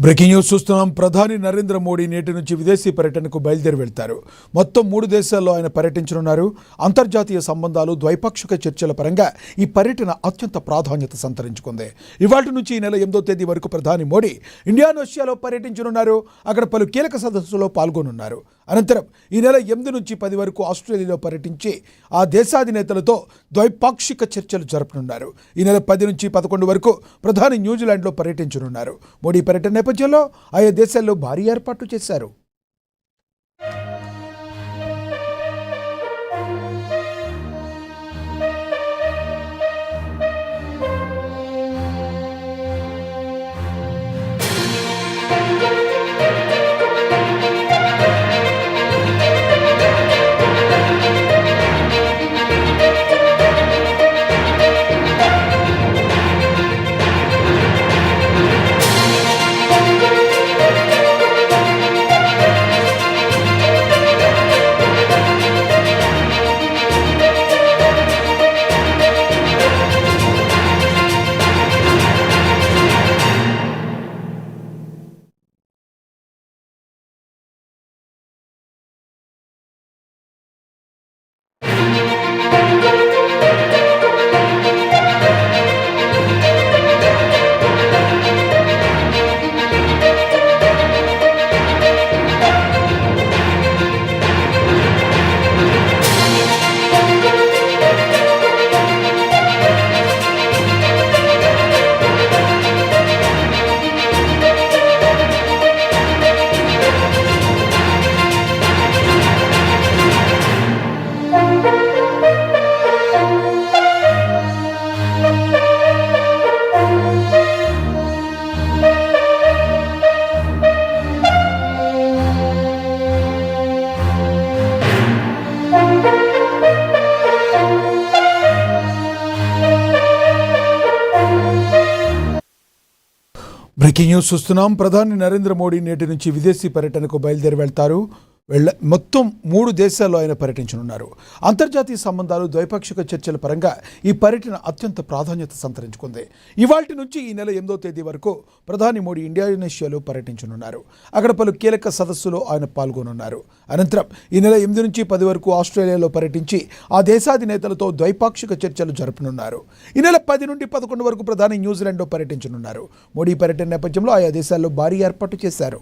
Breaking news చూస్తున్నాం. ప్రధాని నరేంద్ర మోడీ నేటి నుంచి విదేశీ పర్యటనకు బయలుదేరి వెళ్తారు. మొత్తం 3 దేశాల్లో ఆయన పర్యటించనున్నారు. అంతర్జాతీయ సంబంధాలు, ద్వైపాక్షిక చర్చల పరంగా ఈ పర్యటన అత్యంత ప్రాధాన్యత సంతరించుకుంది. ఇవాళ నుంచి ఈ నెల 8వ తేదీ వరకు ప్రధాని మోడీ ఇండోనేషియాలో పర్యటించనున్నారు. అక్కడ పలు కీలక సదస్సులో పాల్గొనున్నారు. అనంతరం ఈ నెల 8 నుంచి 10 వరకు ఆస్ట్రేలియాలో పర్యటించి ఆ దేశాధినేతలతో ద్వైపాక్షిక చర్చలు జరపనున్నారు. ఈ నెల 10 నుంచి 11 వరకు ప్రధాని న్యూజిలాండ్లో పర్యటించనున్నారు. మోడీ పర్యటన నేపథ్యంలో ఆయా దేశాల్లో భారీ ఏర్పాట్లు చేశారు. బ్రేకింగ్ న్యూస్ చూస్తున్నాం. ప్రధాని నరేంద్ర మోడీ నేటి నుంచి విదేశీ పర్యటనకు బయలుదేరి వెళ్తారు. మొత్తం 3 దేశాల్లో ఆయన పర్యటించనున్నారు. అంతర్జాతీయ సంబంధాలు, ద్వైపాక్షిక చర్చల పరంగా ఈ పర్యటన అత్యంత ప్రాధాన్యత సంతరించుకుంది. ఇవాళ నుంచి ఈ నెల 8వ తేదీ వరకు ప్రధాని మోడీ ఇండోనేషియాలో పర్యటించనున్నారు. అక్కడ పలు కీలక సదస్సులో ఆయన పాల్గొనున్నారు. అనంతరం ఈ నెల 8 నుంచి 10 వరకు ఆస్ట్రేలియాలో పర్యటించి ఆ దేశాధినేతలతో ద్వైపాక్షిక చర్చలు జరపనున్నారు. ఈ నెల 10 నుండి 11 వరకు ప్రధాని న్యూజిలాండ్లో పర్యటించనున్నారు. మోడీ పర్యటన నేపథ్యంలో ఆయా దేశాల్లో భారీ ఏర్పాటు చేశారు.